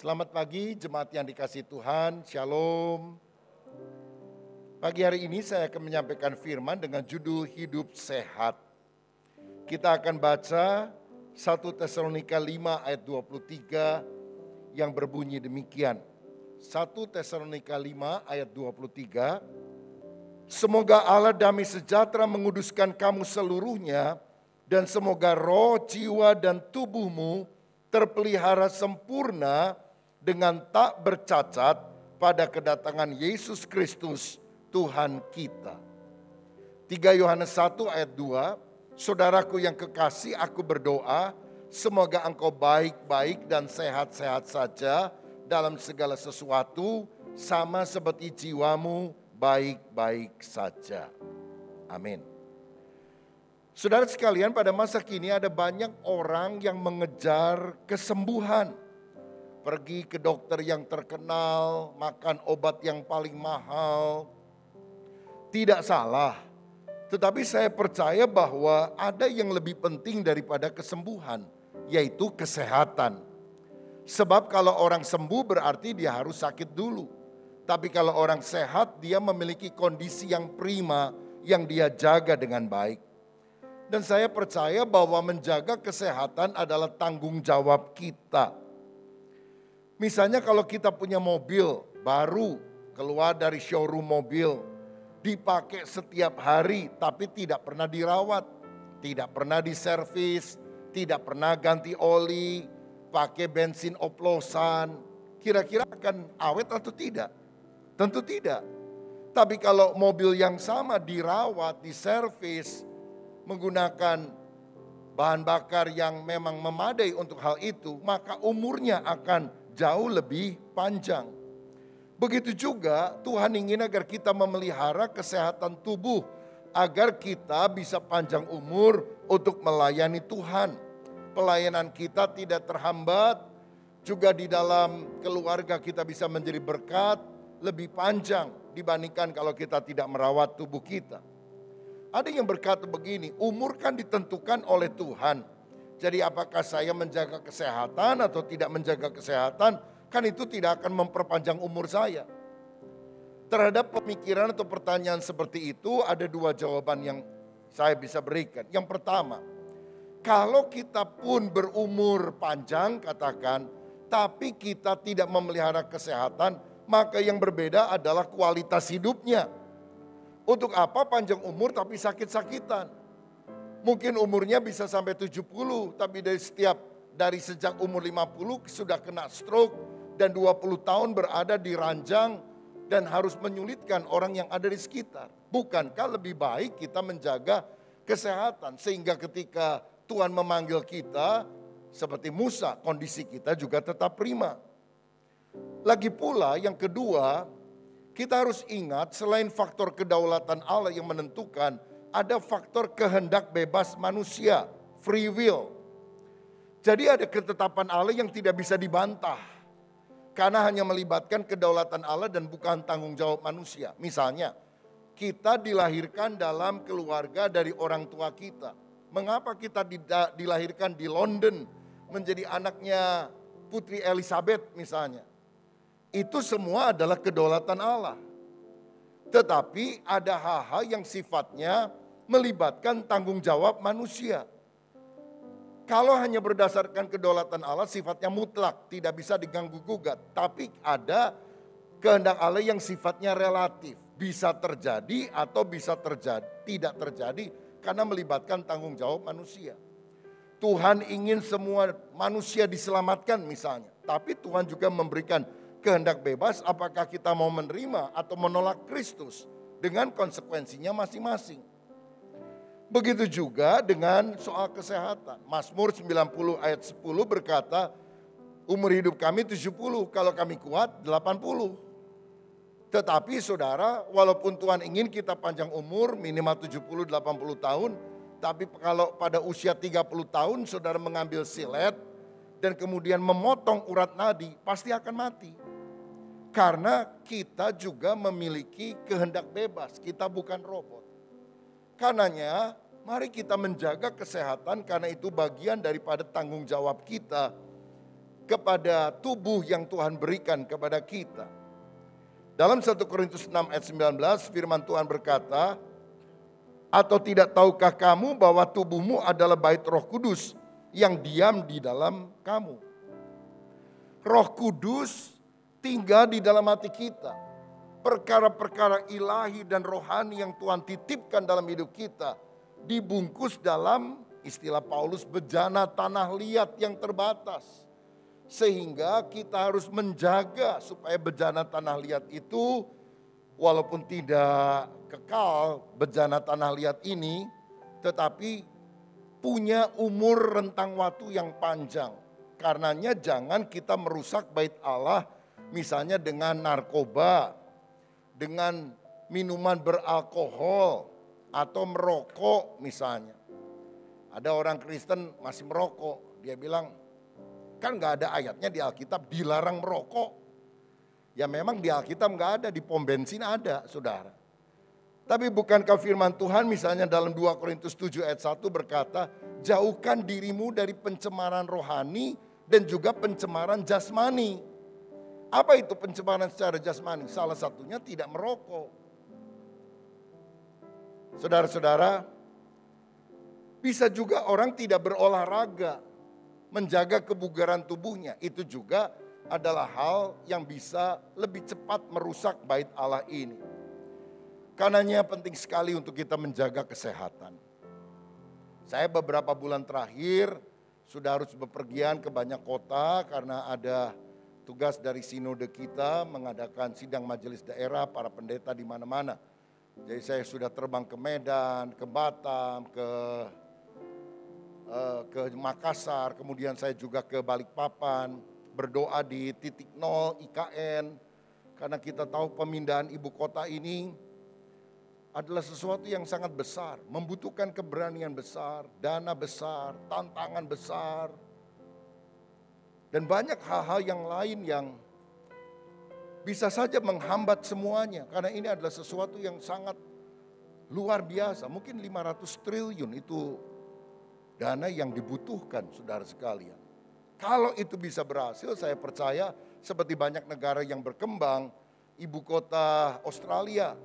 Selamat pagi jemaat yang dikasihi Tuhan, Shalom. Pagi hari ini saya akan menyampaikan firman dengan judul Hidup Sehat. Kita akan baca 1 Tesalonika 5 ayat 23 yang berbunyi demikian. 1 Tesalonika 5 ayat 23. Semoga Allah damai sejahtera menguduskan kamu seluruhnya dan semoga roh, jiwa dan tubuhmu terpelihara sempurna dengan tak bercacat pada kedatangan Yesus Kristus Tuhan kita. 3 Yohanes 1 ayat 2, saudaraku yang kekasih, aku berdoa semoga engkau baik-baik dan sehat-sehat saja dalam segala sesuatu sama seperti jiwamu baik-baik saja. Amin. Saudara sekalian, pada masa kini ada banyak orang yang mengejar kesembuhan. Pergi ke dokter yang terkenal, makan obat yang paling mahal. Tidak salah, tetapi saya percaya bahwa ada yang lebih penting daripada kesembuhan, yaitu kesehatan. Sebab kalau orang sembuh berarti dia harus sakit dulu. Tapi kalau orang sehat, dia memiliki kondisi yang prima yang dia jaga dengan baik. Dan saya percaya bahwa menjaga kesehatan adalah tanggung jawab kita. Misalnya kalau kita punya mobil baru keluar dari showroom mobil, dipakai setiap hari tapi tidak pernah dirawat, tidak pernah diservis, tidak pernah ganti oli, pakai bensin oplosan, kira-kira akan awet atau tidak? Tentu tidak. Tapi kalau mobil yang sama dirawat, diservis, menggunakan bahan bakar yang memang memadai untuk hal itu, maka umurnya akan jauh lebih panjang. Begitu juga Tuhan ingin agar kita memelihara kesehatan tubuh, agar kita bisa panjang umur untuk melayani Tuhan. Pelayanan kita tidak terhambat, juga di dalam keluarga kita bisa menjadi berkat lebih panjang dibandingkan kalau kita tidak merawat tubuh kita. Ada yang berkata begini, umur kan ditentukan oleh Tuhan. Jadi apakah saya menjaga kesehatan atau tidak menjaga kesehatan, kan itu tidak akan memperpanjang umur saya. Terhadap pemikiran atau pertanyaan seperti itu ada dua jawaban yang saya bisa berikan. Yang pertama, kalau kita pun berumur panjang katakan, tapi kita tidak memelihara kesehatan, maka yang berbeda adalah kualitas hidupnya. Untuk apa panjang umur tapi sakit-sakitan? Mungkin umurnya bisa sampai 70, tapi dari sejak umur 50 sudah kena stroke dan 20 tahun berada di ranjang dan harus menyulitkan orang yang ada di sekitar. Bukankah lebih baik kita menjaga kesehatan sehingga ketika Tuhan memanggil kita seperti Musa, kondisi kita juga tetap prima. Lagi pula yang kedua, kita harus ingat selain faktor kedaulatan Allah yang menentukan, ada faktor kehendak bebas manusia, free will. Jadi ada ketetapan Allah yang tidak bisa dibantah. Karena hanya melibatkan kedaulatan Allah dan bukan tanggung jawab manusia. Misalnya, kita dilahirkan dalam keluarga dari orang tua kita. Mengapa kita dilahirkan di London menjadi anaknya Putri Elizabeth misalnya? Itu semua adalah kedaulatan Allah. Tetapi ada hal-hal yang sifatnya melibatkan tanggung jawab manusia. Kalau hanya berdasarkan kedaulatan Allah sifatnya mutlak, tidak bisa diganggu-gugat. Tapi ada kehendak Allah yang sifatnya relatif. Bisa terjadi atau bisa tidak terjadi karena melibatkan tanggung jawab manusia. Tuhan ingin semua manusia diselamatkan misalnya. Tapi Tuhan juga memberikan kehendak bebas apakah kita mau menerima atau menolak Kristus dengan konsekuensinya masing-masing. Begitu juga dengan soal kesehatan. Mazmur 90 ayat 10 berkata, umur hidup kami 70, kalau kami kuat 80. Tetapi saudara, walaupun Tuhan ingin kita panjang umur minimal 70-80 tahun, tapi kalau pada usia 30 tahun saudara mengambil silet dan kemudian memotong urat nadi, pasti akan mati. Karena kita juga memiliki kehendak bebas, kita bukan robot. Karenanya mari kita menjaga kesehatan karena itu bagian daripada tanggung jawab kita kepada tubuh yang Tuhan berikan kepada kita. Dalam 1 Korintus 6 ayat 19 firman Tuhan berkata, atau tidak tahukah kamu bahwa tubuhmu adalah bait Roh Kudus yang diam di dalam kamu. Roh Kudus tinggal di dalam hati kita. Perkara-perkara ilahi dan rohani yang Tuhan titipkan dalam hidup kita dibungkus dalam istilah Paulus bejana tanah liat yang terbatas. Sehingga kita harus menjaga supaya bejana tanah liat itu walaupun tidak kekal bejana tanah liat ini, tetapi punya umur rentang waktu yang panjang. Karenanya jangan kita merusak bait Allah misalnya dengan narkoba, dengan minuman beralkohol atau merokok misalnya. Ada orang Kristen masih merokok, dia bilang kan gak ada ayatnya di Alkitab dilarang merokok. Ya memang di Alkitab gak ada, di pom bensin ada saudara. Tapi bukankah firman Tuhan misalnya dalam 2 Korintus 7 ayat 1 berkata, jauhkan dirimu dari pencemaran rohani dan juga pencemaran jasmani. Apa itu pencemaran secara jasmani? Salah satunya tidak merokok. Saudara-saudara, bisa juga orang tidak berolahraga, menjaga kebugaran tubuhnya. Itu juga adalah hal yang bisa lebih cepat merusak bait Allah ini. Karenanya penting sekali untuk kita menjaga kesehatan. Saya beberapa bulan terakhir sudah harus bepergian ke banyak kota karena ada tugas dari sinode kita mengadakan sidang majelis daerah para pendeta di mana-mana. Jadi saya sudah terbang ke Medan, ke Batam, ke Makassar, kemudian saya juga ke Balikpapan, berdoa di titik nol IKN. Karena kita tahu pemindahan ibu kota ini adalah sesuatu yang sangat besar, membutuhkan keberanian besar, dana besar, tantangan besar. Dan banyak hal-hal yang lain yang bisa saja menghambat semuanya. Karena ini adalah sesuatu yang sangat luar biasa. Mungkin 500 triliun itu dana yang dibutuhkan saudara sekalian. Kalau itu bisa berhasil, saya percaya seperti banyak negara yang berkembang, ibu kota Australia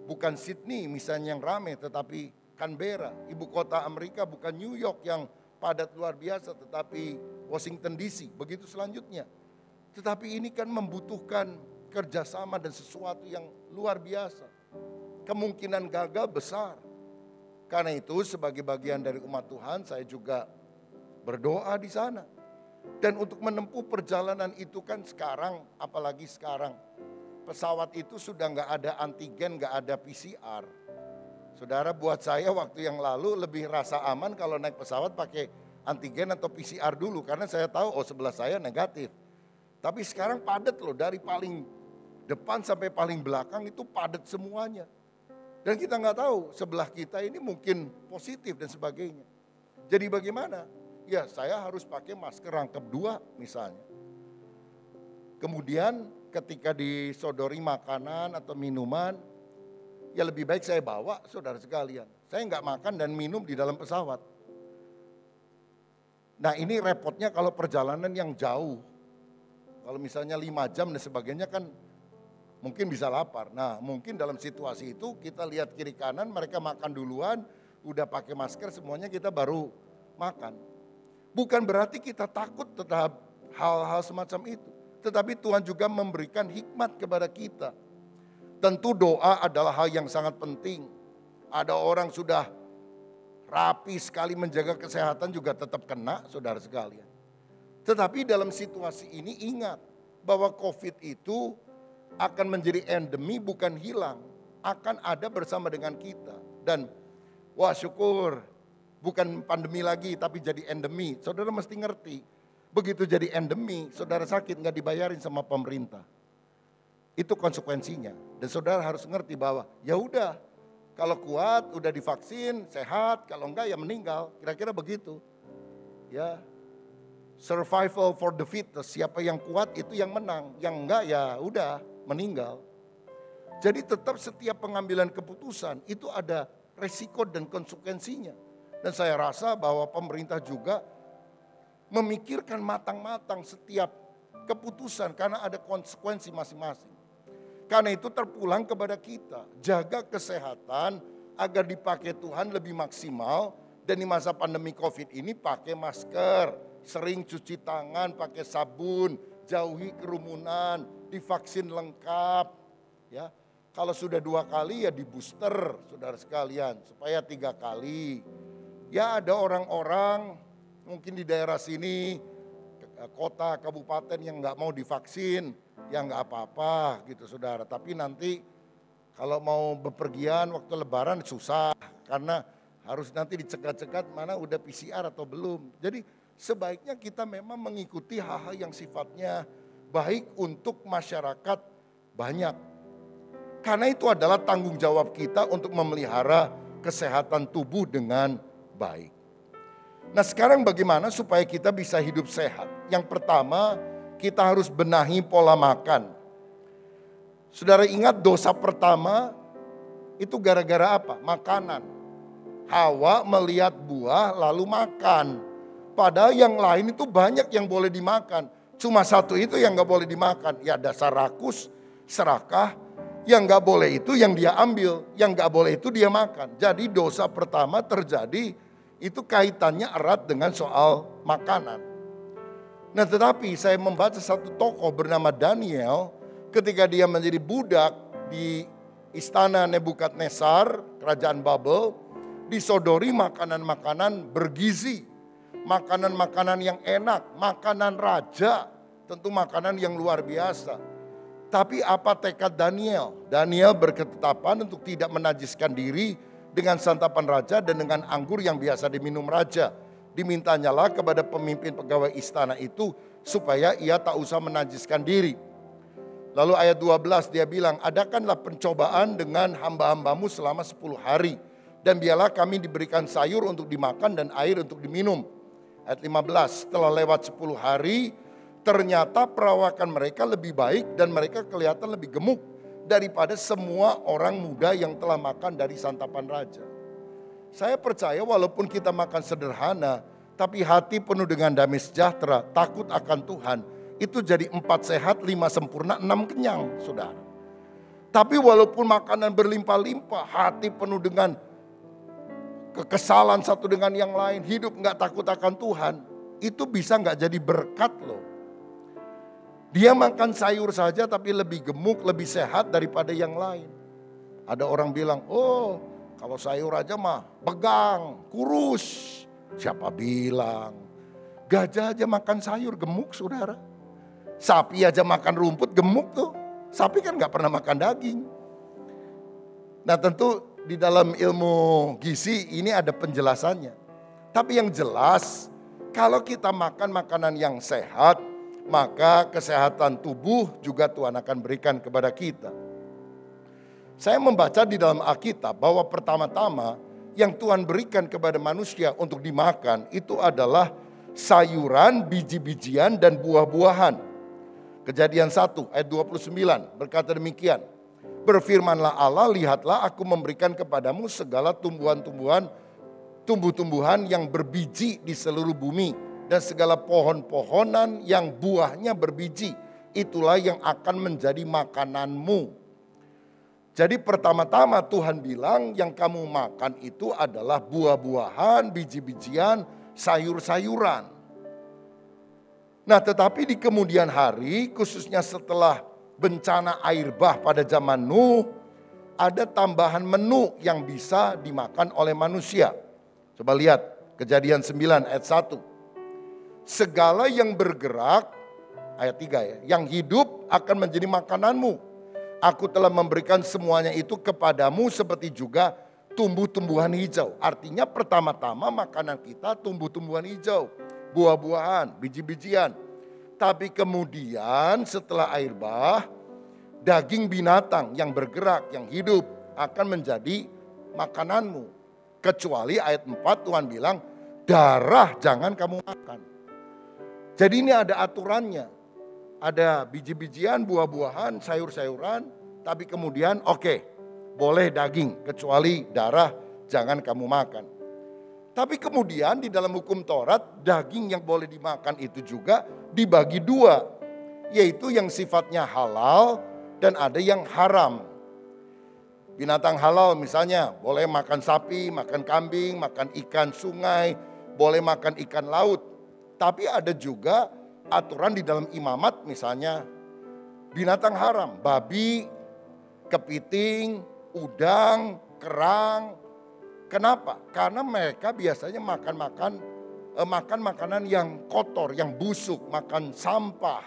bukan Sydney misalnya yang ramai, tetapi Canberra. Ibu kota Amerika bukan New York yang padat luar biasa, tetapi Washington DC. Begitu selanjutnya. Tetapi ini kan membutuhkan kerjasama dan sesuatu yang luar biasa. Kemungkinan gagal besar. Karena itu sebagai bagian dari umat Tuhan saya juga berdoa di sana. Dan untuk menempuh perjalanan itu kan sekarang, apalagi sekarang, pesawat itu sudah nggak ada antigen, nggak ada PCR. Saudara, buat saya waktu yang lalu lebih rasa aman kalau naik pesawat pakai antigen atau PCR dulu. Karena saya tahu, sebelah saya negatif. Tapi sekarang padat loh, dari paling depan sampai paling belakang itu padat semuanya. Dan kita nggak tahu sebelah kita ini mungkin positif dan sebagainya. Jadi bagaimana? Ya saya harus pakai masker rangkap 2 misalnya. Kemudian ketika disodori makanan atau minuman, ya lebih baik saya bawa saudara sekalian. Saya nggak makan dan minum di dalam pesawat. Nah ini repotnya kalau perjalanan yang jauh. Kalau misalnya 5 jam dan sebagainya kan mungkin bisa lapar. Nah mungkin dalam situasi itu kita lihat kiri kanan mereka makan duluan, udah pakai masker semuanya kita baru makan. Bukan berarti kita takut terhadap hal-hal semacam itu. Tetapi Tuhan juga memberikan hikmat kepada kita. Tentu doa adalah hal yang sangat penting. Ada orang sudah rapi sekali menjaga kesehatan juga tetap kena saudara sekalian. Tetapi dalam situasi ini ingat bahwa COVID itu akan menjadi endemi bukan hilang. Akan ada bersama dengan kita. Dan wah syukur bukan pandemi lagi tapi jadi endemi. Saudara mesti ngerti. Begitu jadi endemi, saudara sakit nggak dibayarin sama pemerintah. Itu konsekuensinya. Dan saudara harus ngerti bahwa ya udah, kalau kuat udah divaksin, sehat, kalau enggak ya meninggal. Kira-kira begitu. Ya. Survival for the fittest, siapa yang kuat itu yang menang, yang enggak ya udah meninggal. Jadi tetap setiap pengambilan keputusan itu ada resiko dan konsekuensinya. Dan saya rasa bahwa pemerintah juga memikirkan matang-matang setiap keputusan karena ada konsekuensi masing-masing. Karena itu terpulang kepada kita, jaga kesehatan agar dipakai Tuhan lebih maksimal. Dan di masa pandemi COVID ini pakai masker, sering cuci tangan, pakai sabun, jauhi kerumunan, divaksin lengkap. Ya, kalau sudah 2 kali ya di booster saudara sekalian supaya 3 kali. Ya ada orang-orang mungkin di daerah sini, kota, kabupaten yang nggak mau divaksin, ya nggak apa-apa gitu saudara. Tapi nanti kalau mau bepergian waktu lebaran susah karena harus nanti dicegat-cegat mana udah PCR atau belum. Jadi sebaiknya kita memang mengikuti hal-hal yang sifatnya baik untuk masyarakat banyak. Karena itu adalah tanggung jawab kita untuk memelihara kesehatan tubuh dengan baik. Nah sekarang bagaimana supaya kita bisa hidup sehat? Yang pertama kita harus benahi pola makan. Saudara ingat dosa pertama itu gara-gara apa? Makanan. Hawa melihat buah lalu makan. Padahal yang lain itu banyak yang boleh dimakan. Cuma satu itu yang gak boleh dimakan. Ya dasar rakus, serakah. Yang gak boleh itu yang dia ambil. Yang gak boleh itu dia makan. Jadi dosa pertama terjadi itu kaitannya erat dengan soal makanan. Nah tetapi saya membaca satu tokoh bernama Daniel. Ketika dia menjadi budak di istana Nebukadnezar, kerajaan Babel. Disodori makanan-makanan bergizi. Makanan-makanan yang enak, makanan raja. Tentu makanan yang luar biasa. Tapi apa tekad Daniel? Daniel berketetapan untuk tidak menajiskan diri dengan santapan raja dan dengan anggur yang biasa diminum raja. Dimintanyalah kepada pemimpin pegawai istana itu supaya ia tak usah menajiskan diri. Lalu ayat 12 dia bilang, adakanlah pencobaan dengan hamba-hambamu selama 10 hari. Dan biarlah kami diberikan sayur untuk dimakan dan air untuk diminum. Ayat 15, setelah lewat 10 hari, ternyata perawakan mereka lebih baik dan mereka kelihatan lebih gemuk daripada semua orang muda yang telah makan dari santapan raja. Saya percaya walaupun kita makan sederhana, tapi hati penuh dengan damai sejahtera, takut akan Tuhan, itu jadi 4 sehat, 5 sempurna, 6 kenyang, saudara. Tapi walaupun makanan berlimpah-limpah, hati penuh dengan kekesalan satu dengan yang lain, hidup gak takut akan Tuhan, itu bisa gak jadi berkat loh. Dia makan sayur saja tapi lebih gemuk, lebih sehat daripada yang lain. Ada orang bilang, oh kalau sayur aja mah pegang, kurus. Siapa bilang? Gajah aja makan sayur gemuk saudara. Sapi aja makan rumput gemuk tuh. Sapi kan gak pernah makan daging. Nah tentu di dalam ilmu gizi ini ada penjelasannya. Tapi yang jelas kalau kita makan makanan yang sehat, maka kesehatan tubuh juga Tuhan akan berikan kepada kita. Saya membaca di dalam Alkitab bahwa pertama-tama yang Tuhan berikan kepada manusia untuk dimakan itu adalah sayuran, biji-bijian dan buah-buahan. Kejadian 1 ayat 29 berkata demikian. Berfirmanlah Allah, lihatlah aku memberikan kepadamu segala tumbuh-tumbuhan yang berbiji di seluruh bumi. Dan segala pohon-pohonan yang buahnya berbiji, itulah yang akan menjadi makananmu. Jadi pertama-tama Tuhan bilang yang kamu makan itu adalah buah-buahan, biji-bijian, sayur-sayuran. Nah tetapi di kemudian hari, khususnya setelah bencana air bah pada zaman Nuh, ada tambahan menu yang bisa dimakan oleh manusia. Coba lihat Kejadian 9 ayat 1. Segala yang bergerak, ayat 3 ya, yang hidup akan menjadi makananmu. Aku telah memberikan semuanya itu kepadamu seperti juga tumbuh-tumbuhan hijau. Artinya pertama-tama makanan kita tumbuh-tumbuhan hijau, buah-buahan, biji-bijian. Tapi kemudian setelah air bah, daging binatang yang bergerak, yang hidup akan menjadi makananmu. Kecuali ayat 4 Tuhan bilang, darah jangan kamu makan. Jadi ini ada aturannya. Ada biji-bijian, buah-buahan, sayur-sayuran. Tapi kemudian boleh daging. Kecuali darah jangan kamu makan. Tapi kemudian di dalam hukum Taurat, daging yang boleh dimakan itu juga dibagi dua. Yaitu yang sifatnya halal dan ada yang haram. Binatang halal misalnya boleh makan sapi, makan kambing, makan ikan sungai, boleh makan ikan laut. Tapi ada juga aturan di dalam imamat misalnya binatang haram, babi, kepiting, udang, kerang. Kenapa? Karena mereka biasanya makan makanan yang kotor, yang busuk, makan sampah.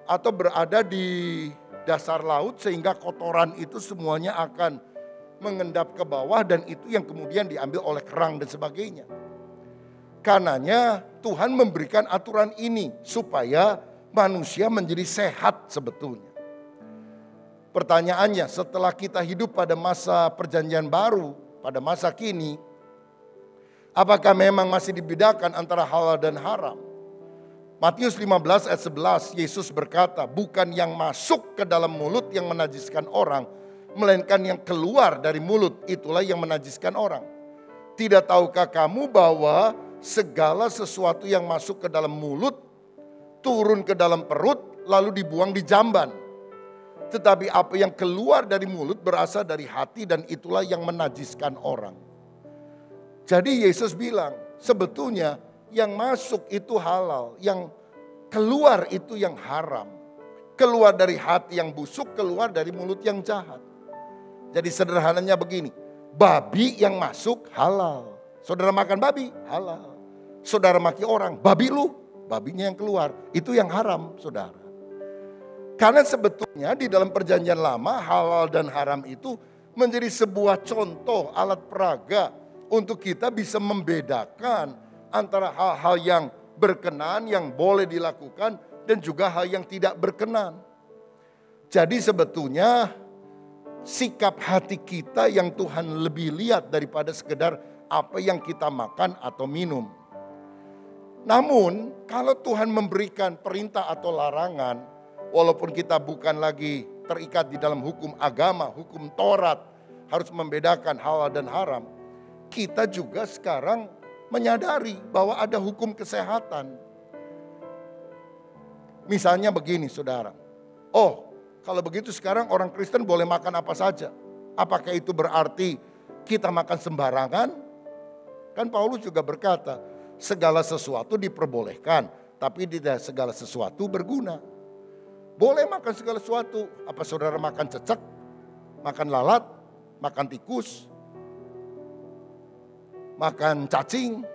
Atau berada di dasar laut sehingga kotoran itu semuanya akan mengendap ke bawah dan itu yang kemudian diambil oleh kerang dan sebagainya. Karenanya Tuhan memberikan aturan ini supaya manusia menjadi sehat sebetulnya. Pertanyaannya, setelah kita hidup pada masa perjanjian baru, pada masa kini, apakah memang masih dibedakan antara halal dan haram? Matius 15 ayat 11, Yesus berkata, bukan yang masuk ke dalam mulut yang menajiskan orang, melainkan yang keluar dari mulut, itulah yang menajiskan orang. Tidak tahukah kamu bahwa segala sesuatu yang masuk ke dalam mulut, turun ke dalam perut, lalu dibuang di jamban. Tetapi apa yang keluar dari mulut berasal dari hati dan itulah yang menajiskan orang. Jadi Yesus bilang, sebetulnya yang masuk itu halal, yang keluar itu yang haram. Keluar dari hati yang busuk, keluar dari mulut yang jahat. Jadi sederhananya begini, babi yang masuk halal. Saudara makan babi, halal. Saudara maki orang, babi lu, babinya yang keluar. Itu yang haram, saudara. Karena sebetulnya di dalam perjanjian lama, halal dan haram itu menjadi sebuah contoh alat peraga untuk kita bisa membedakan antara hal-hal yang berkenan, yang boleh dilakukan, dan juga hal yang tidak berkenan. Jadi sebetulnya sikap hati kita yang Tuhan lebih lihat daripada sekedar apa yang kita makan atau minum. Namun kalau Tuhan memberikan perintah atau larangan, walaupun kita bukan lagi terikat di dalam hukum agama, hukum Taurat, harus membedakan halal dan haram. Kita juga sekarang menyadari bahwa ada hukum kesehatan. Misalnya begini saudara, oh kalau begitu sekarang orang Kristen boleh makan apa saja. Apakah itu berarti kita makan sembarangan? Kan Paulus juga berkata, segala sesuatu diperbolehkan, tapi tidak segala sesuatu berguna. Boleh makan segala sesuatu. Apa saudara makan cecek, makan lalat, makan tikus, makan cacing?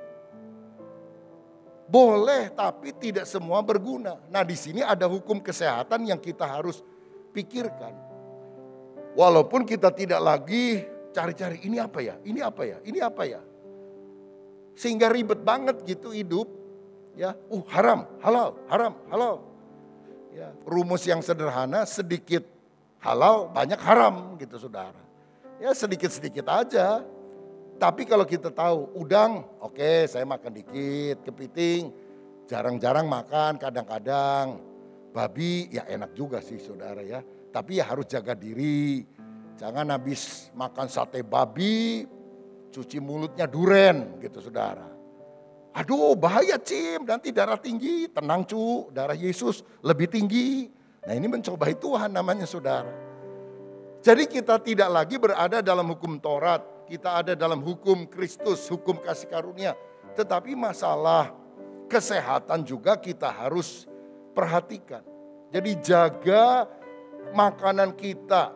Boleh, tapi tidak semua berguna. Nah, di sini ada hukum kesehatan yang kita harus pikirkan. Walaupun kita tidak lagi cari-cari ini apa ya, ini apa ya, ini apa ya. Sehingga ribet banget gitu hidup. Ya, haram, halal, haram, halal. Ya, rumus yang sederhana, sedikit halal, banyak haram gitu saudara. Ya sedikit-sedikit aja. Tapi kalau kita tahu udang, oke, saya makan dikit, kepiting jarang-jarang makan, kadang-kadang. Babi ya enak juga sih saudara ya. Tapi ya harus jaga diri. Jangan habis makan sate babi, cuci mulutnya duren gitu saudara. Aduh bahaya Cim, nanti darah tinggi. Tenang cu, darah Yesus lebih tinggi. Nah ini mencobai Tuhan namanya saudara. Jadi kita tidak lagi berada dalam hukum Taurat. Kita ada dalam hukum Kristus, hukum kasih karunia. Tetapi masalah kesehatan juga kita harus perhatikan. Jadi jaga makanan kita.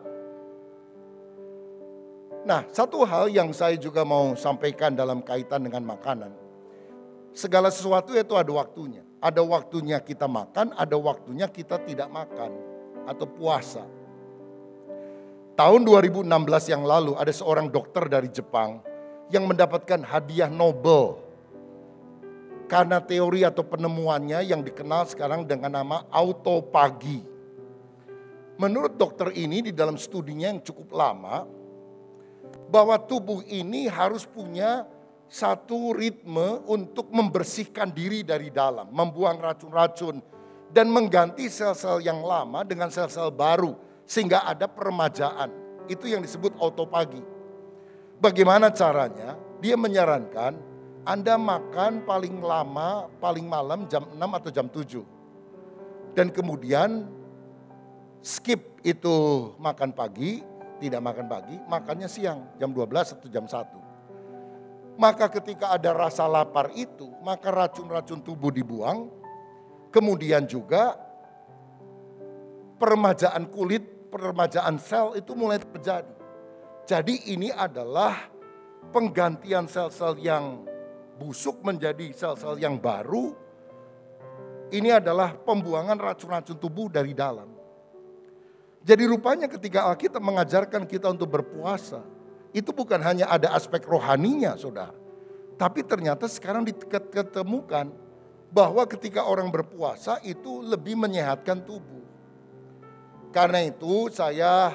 Nah satu hal yang saya juga mau sampaikan dalam kaitan dengan makanan. Segala sesuatu itu ada waktunya. Ada waktunya kita makan, ada waktunya kita tidak makan atau puasa. Tahun 2016 yang lalu ada seorang dokter dari Jepang yang mendapatkan hadiah Nobel. Karena teori atau penemuannya yang dikenal sekarang dengan nama autopagi. Menurut dokter ini di dalam studinya yang cukup lama, bahwa tubuh ini harus punya satu ritme untuk membersihkan diri dari dalam, membuang racun-racun dan mengganti sel-sel yang lama dengan sel-sel baru sehingga ada peremajaan. Itu yang disebut autopagi. Bagaimana caranya? Dia menyarankan Anda makan paling lama, paling malam jam 6 atau jam 7. Dan kemudian skip itu makan pagi, tidak makan pagi, makannya siang jam 12 atau jam 1. Maka ketika ada rasa lapar itu, maka racun-racun tubuh dibuang. Kemudian juga peremajaan kulit, peremajaan sel itu mulai terjadi. Jadi ini adalah penggantian sel-sel yang busuk menjadi sel-sel yang baru. Ini adalah pembuangan racun-racun tubuh dari dalam. Jadi rupanya ketika Alkitab mengajarkan kita untuk berpuasa, itu bukan hanya ada aspek rohaninya, saudara. Tapi ternyata sekarang ditemukan bahwa ketika orang berpuasa itu lebih menyehatkan tubuh. Karena itu saya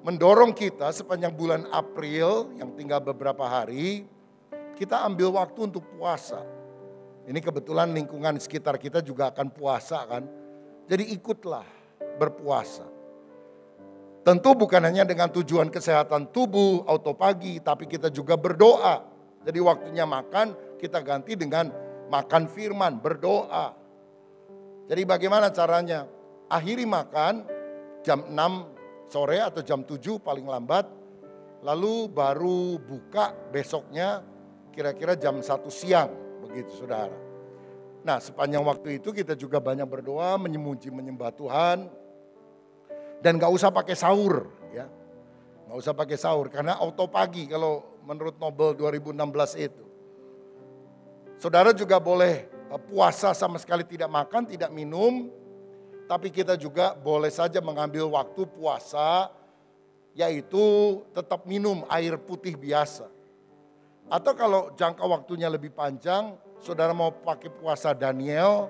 mendorong kita sepanjang bulan April yang tinggal beberapa hari, kita ambil waktu untuk puasa. Ini kebetulan lingkungan sekitar kita juga akan puasa kan. Jadi ikutlah berpuasa. Tentu bukan hanya dengan tujuan kesehatan tubuh, autopagi, tapi kita juga berdoa. Jadi waktunya makan, kita ganti dengan makan firman, berdoa. Jadi bagaimana caranya? Akhiri makan jam 6 sore atau jam 7 paling lambat. Lalu baru buka besoknya kira-kira jam 1 siang. Begitu saudara. Nah sepanjang waktu itu kita juga banyak berdoa, menyembah Tuhan. Dan gak usah pakai sahur ya. Gak usah pakai sahur karena autopagi kalau menurut Nobel 2016 itu. Saudara juga boleh puasa sama sekali tidak makan, tidak minum. Tapi kita juga boleh saja mengambil waktu puasa yaitu tetap minum air putih biasa. Atau kalau jangka waktunya lebih panjang, saudara mau pakai puasa Daniel,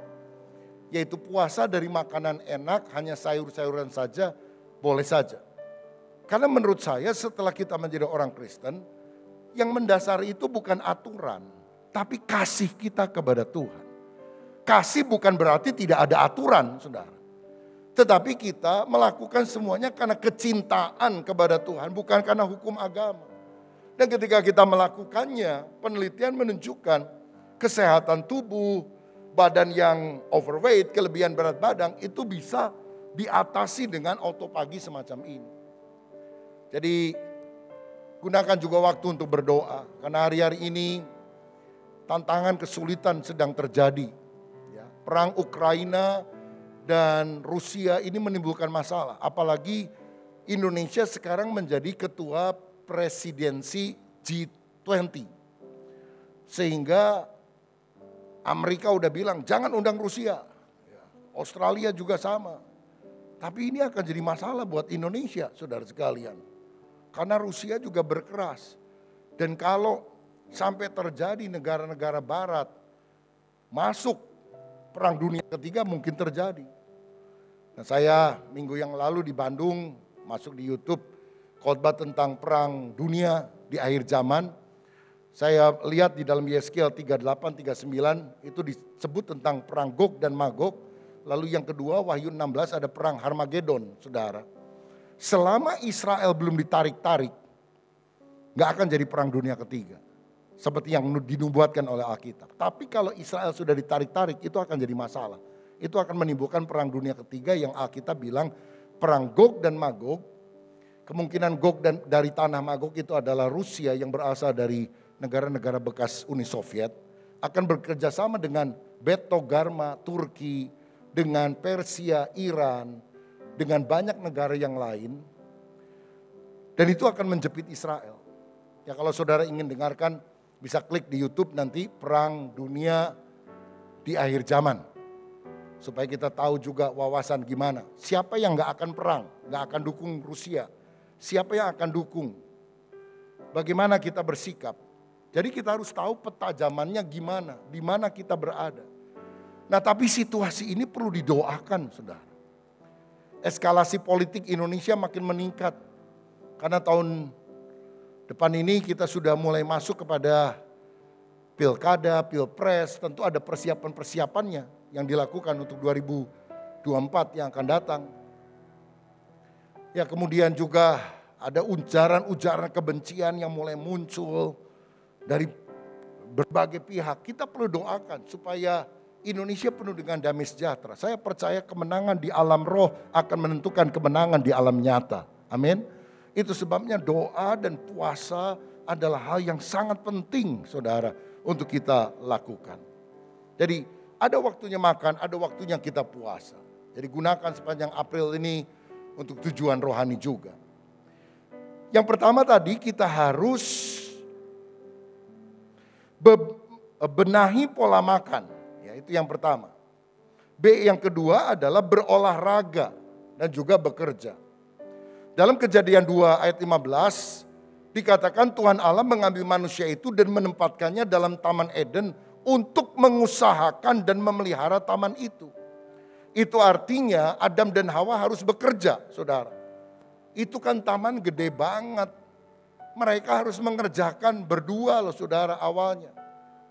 yaitu puasa dari makanan enak, hanya sayur-sayuran saja, boleh saja. Karena menurut saya setelah kita menjadi orang Kristen, yang mendasari itu bukan aturan, tapi kasih kita kepada Tuhan. Kasih bukan berarti tidak ada aturan, saudara. Tetapi kita melakukan semuanya karena kecintaan kepada Tuhan, bukan karena hukum agama. Dan ketika kita melakukannya, penelitian menunjukkan kesehatan tubuh, badan yang overweight, kelebihan berat badan itu bisa diatasi dengan autopagi semacam ini. Jadi gunakan juga waktu untuk berdoa. Karena hari-hari ini tantangan kesulitan sedang terjadi. Ya, perang Ukraina dan Rusia ini menimbulkan masalah. Apalagi Indonesia sekarang menjadi ketua presidensi G20. Sehingga Amerika udah bilang jangan undang Rusia. Australia juga sama. Tapi ini akan jadi masalah buat Indonesia, saudara sekalian. Karena Rusia juga berkeras. Dan kalau sampai terjadi negara-negara barat masuk perang dunia ketiga mungkin terjadi. Nah, saya minggu yang lalu di Bandung masuk di YouTube khotbah tentang perang dunia di akhir zaman. Saya lihat di dalam Yeskiel 38-39 itu disebut tentang perang Gog dan Magog. Lalu yang kedua Wahyu 16 ada perang Harmagedon, saudara. Selama Israel belum ditarik-tarik, gak akan jadi perang dunia ketiga. Seperti yang dinubuatkan oleh Alkitab. Tapi kalau Israel sudah ditarik-tarik itu akan jadi masalah. Itu akan menimbulkan perang dunia ketiga yang Alkitab bilang perang Gog dan Magog. Kemungkinan Gog dan dari tanah Magog itu adalah Rusia yang berasal dari negara-negara bekas Uni Soviet. Akan bekerja sama dengan Betogarma, Turki, dengan Persia, Iran, dengan banyak negara yang lain. Dan itu akan menjepit Israel. Ya kalau saudara ingin dengarkan bisa klik di YouTube nanti perang dunia di akhir zaman. Supaya kita tahu juga wawasan gimana. Siapa yang gak akan perang, gak akan dukung Rusia. Siapa yang akan dukung. Bagaimana kita bersikap. Jadi kita harus tahu peta zamannya gimana, di mana kita berada. Nah tapi situasi ini perlu didoakan saudara. Eskalasi politik Indonesia makin meningkat. Karena tahun depan ini kita sudah mulai masuk kepada pilkada, pilpres. Tentu ada persiapan-persiapannya yang dilakukan untuk 2024 yang akan datang. Ya kemudian juga ada ujaran-ujaran kebencian yang mulai muncul dari berbagai pihak. Kita perlu doakan supaya Indonesia penuh dengan damai sejahtera. Saya percaya kemenangan di alam roh akan menentukan kemenangan di alam nyata. Amin. Itu sebabnya doa dan puasa adalah hal yang sangat penting, saudara, untuk kita lakukan. Jadi ada waktunya makan, ada waktunya kita puasa. Jadi gunakan sepanjang April ini untuk tujuan rohani juga. Yang pertama tadi kita harus benahi pola makan. Ya, itu yang pertama. B yang kedua adalah berolahraga dan juga bekerja. Dalam Kejadian 2 ayat 15 dikatakan Tuhan Allah mengambil manusia itu dan menempatkannya dalam Taman Eden untuk mengusahakan dan memelihara taman itu. Itu artinya Adam dan Hawa harus bekerja, saudara. Itu kan taman gede banget. Mereka harus mengerjakan berdua loh saudara awalnya.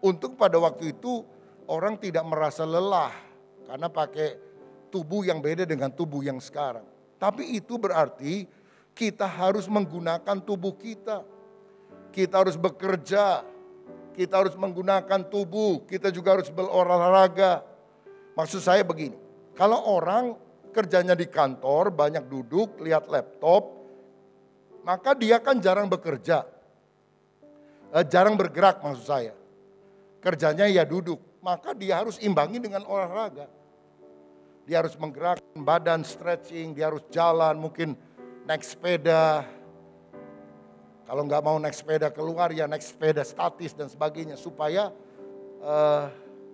Untuk pada waktu itu orang tidak merasa lelah. Karena pakai tubuh yang beda dengan tubuh yang sekarang. Tapi itu berarti kita harus menggunakan tubuh kita. Kita harus bekerja. Kita harus menggunakan tubuh. Kita juga harus berolahraga. Maksud saya begini. Kalau orang kerjanya di kantor, banyak duduk, lihat laptop, maka dia kan jarang bekerja. Jarang bergerak maksud saya. Kerjanya ya duduk, maka dia harus imbangi dengan olahraga. Dia harus menggerakkan badan, stretching, dia harus jalan, mungkin naik sepeda. Kalau nggak mau naik sepeda keluar ya naik sepeda statis dan sebagainya. Supaya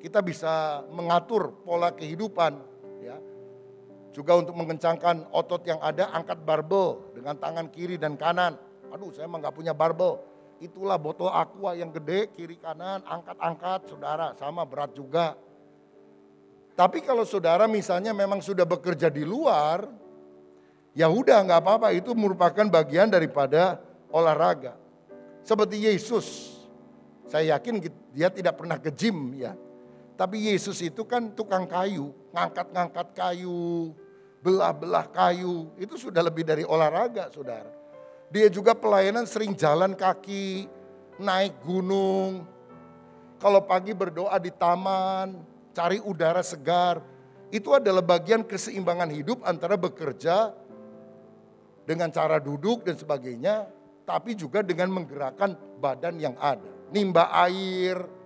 kita bisa mengatur pola kehidupan. Ya. Juga untuk mengencangkan otot yang ada, angkat barbel dengan tangan kiri dan kanan. Aduh saya emang gak punya barbel. Itulah botol aqua yang gede, kiri kanan, angkat-angkat saudara, sama berat juga. Tapi kalau saudara misalnya memang sudah bekerja di luar, ya udah gak apa-apa, itu merupakan bagian daripada olahraga. Seperti Yesus, saya yakin dia tidak pernah ke gym ya. Tapi Yesus itu kan tukang kayu, ngangkat-ngangkat kayu, belah-belah kayu. Itu sudah lebih dari olahraga saudara. Dia juga pelayanan sering jalan kaki, naik gunung. Kalau pagi berdoa di taman, cari udara segar. Itu adalah bagian keseimbangan hidup antara bekerja dengan cara duduk dan sebagainya. Tapi juga dengan menggerakkan badan yang ada. Nimba air.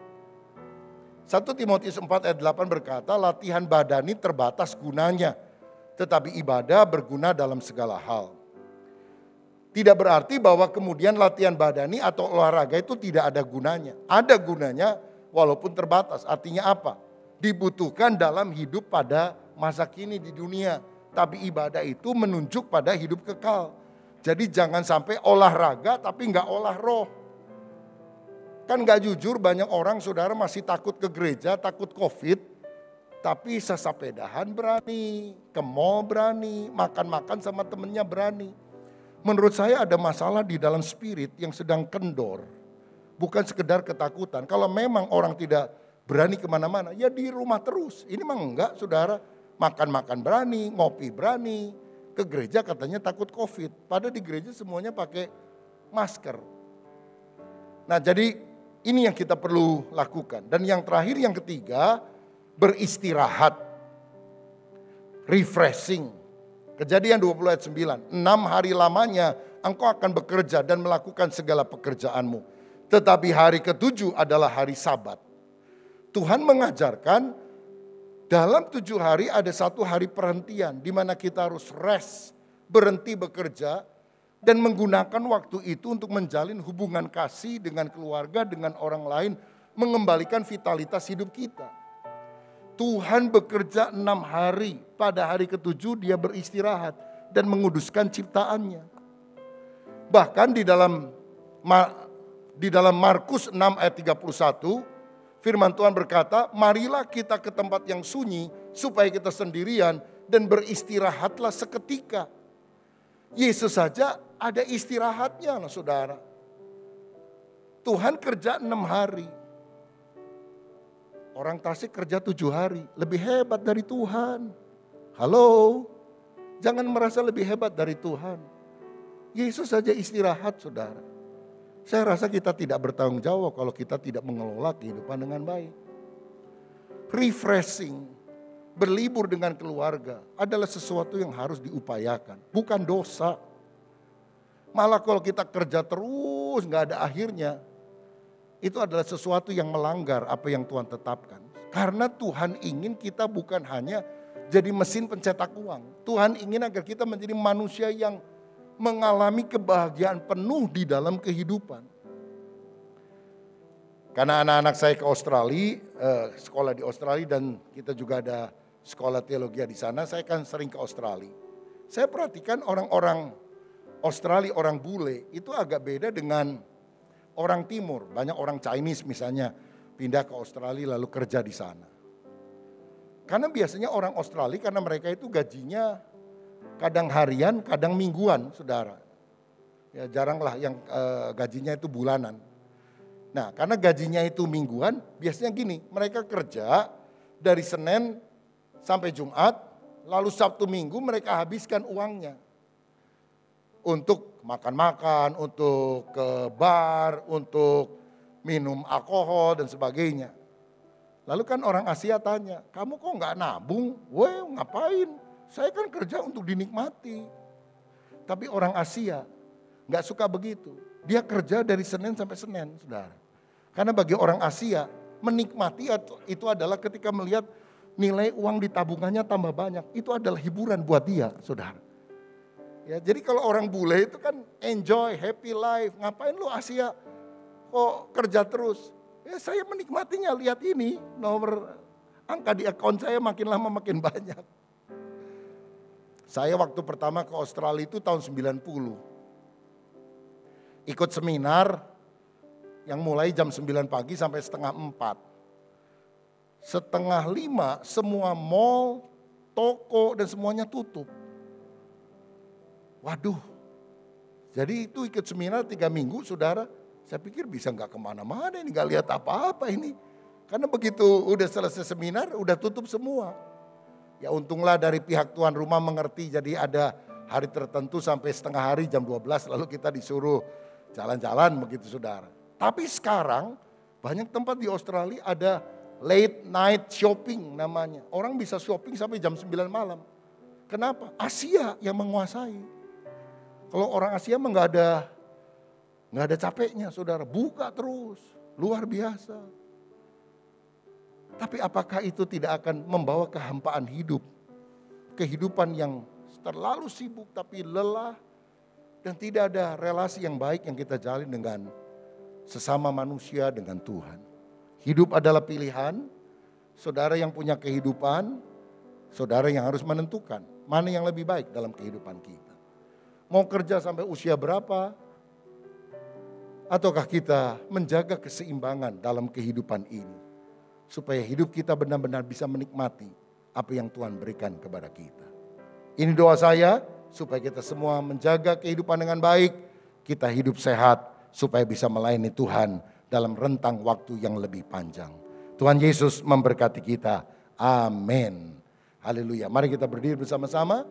1 Timotius 4 ayat 8 berkata, latihan badani terbatas gunanya, tetapi ibadah berguna dalam segala hal. Tidak berarti bahwa kemudian latihan badani atau olahraga itu tidak ada gunanya. Ada gunanya walaupun terbatas. Artinya apa? Dibutuhkan dalam hidup pada masa kini di dunia. Tapi ibadah itu menunjuk pada hidup kekal. Jadi jangan sampai olahraga tapi nggak olah roh. Kan gak jujur banyak orang saudara masih takut ke gereja, takut COVID. Tapi sesapedahan berani, ke mall berani, makan-makan sama temennya berani. Menurut saya ada masalah di dalam spirit yang sedang kendor. Bukan sekedar ketakutan. Kalau memang orang tidak berani kemana-mana, ya di rumah terus. Ini mah enggak saudara, makan-makan berani, ngopi berani. Ke gereja katanya takut COVID. Padahal di gereja semuanya pakai masker. Nah jadi ini yang kita perlu lakukan. Dan yang terakhir, yang ketiga, beristirahat. Refreshing. Kejadian 20 ayat 9. 6 hari lamanya engkau akan bekerja dan melakukan segala pekerjaanmu. Tetapi hari ke-7 adalah hari Sabat. Tuhan mengajarkan dalam 7 hari ada 1 hari perhentian. Di mana kita harus rest, berhenti bekerja. Dan menggunakan waktu itu untuk menjalin hubungan kasih dengan keluarga, dengan orang lain. Mengembalikan vitalitas hidup kita. Tuhan bekerja 6 hari. Pada hari ke-7 dia beristirahat. Dan menguduskan ciptaannya. Bahkan di dalam Markus 6 ayat 31. Firman Tuhan berkata, marilah kita ke tempat yang sunyi. Supaya kita sendirian dan beristirahatlah seketika. Yesus saja ada istirahatnya loh saudara. Tuhan kerja 6 hari. Orang Tasik kerja 7 hari. Lebih hebat dari Tuhan. Halo. Jangan merasa lebih hebat dari Tuhan. Yesus saja istirahat saudara. Saya rasa kita tidak bertanggung jawab kalau kita tidak mengelola kehidupan dengan baik. Refreshing, berlibur dengan keluarga adalah sesuatu yang harus diupayakan, bukan dosa. Malah kalau kita kerja terus gak ada akhirnya, itu adalah sesuatu yang melanggar apa yang Tuhan tetapkan. Karena Tuhan ingin kita bukan hanya jadi mesin pencetak uang. Tuhan ingin agar kita menjadi manusia yang mengalami kebahagiaan penuh di dalam kehidupan. Karena anak-anak saya ke Australia, sekolah di Australia dan kita juga ada sekolah teologi di sana, saya kan sering ke Australia. Saya perhatikan orang-orang Australia, orang bule itu agak beda dengan orang timur. Banyak orang Chinese misalnya pindah ke Australia lalu kerja di sana. Karena biasanya orang Australia karena mereka itu gajinya kadang harian, kadang mingguan, saudara. Ya jaranglah yang gajinya itu bulanan. Nah karena gajinya itu mingguan, biasanya gini, mereka kerja dari Senin sampai Jumat, lalu Sabtu Minggu mereka habiskan uangnya. Untuk makan-makan, untuk ke bar, untuk minum alkohol dan sebagainya. Lalu kan orang Asia tanya, kamu kok nggak nabung? Weh ngapain? Saya kan kerja untuk dinikmati. Tapi orang Asia nggak suka begitu. Dia kerja dari Senin sampai Senin, saudara. Karena bagi orang Asia, menikmati itu adalah ketika melihat nilai uang di tabungannya tambah banyak. Itu adalah hiburan buat dia, saudara. Ya, jadi kalau orang bule itu kan enjoy, happy life. Ngapain lu Asia kok kerja terus? Ya saya menikmatinya, lihat ini nomor angka di akun saya makin lama makin banyak. Saya waktu pertama ke Australia itu tahun 90. Ikut seminar yang mulai jam 9 pagi sampai setengah 4. Setengah 5 semua mall, toko dan semuanya tutup. Waduh, jadi itu ikut seminar 3 minggu saudara. Saya pikir bisa gak kemana-mana ini, gak lihat apa-apa ini. Karena begitu udah selesai seminar udah tutup semua. Ya untunglah dari pihak tuan rumah mengerti, jadi ada hari tertentu sampai setengah hari jam 12 lalu kita disuruh jalan-jalan begitu saudara. Tapi sekarang banyak tempat di Australia ada late night shopping namanya. Orang bisa shopping sampai jam 9 malam. Kenapa? Asia yang menguasai. Kalau orang Asia mah nggak ada capeknya saudara, buka terus, luar biasa. Tapi apakah itu tidak akan membawa kehampaan hidup? Kehidupan yang terlalu sibuk tapi lelah dan tidak ada relasi yang baik yang kita jalin dengan sesama manusia, dengan Tuhan. Hidup adalah pilihan, saudara yang punya kehidupan, saudara yang harus menentukan mana yang lebih baik dalam kehidupan kita. Mau kerja sampai usia berapa? Ataukah kita menjaga keseimbangan dalam kehidupan ini? Supaya hidup kita benar-benar bisa menikmati apa yang Tuhan berikan kepada kita. Ini doa saya supaya kita semua menjaga kehidupan dengan baik. Kita hidup sehat supaya bisa melayani Tuhan dalam rentang waktu yang lebih panjang. Tuhan Yesus memberkati kita. Amin. Haleluya. Mari kita berdiri bersama-sama.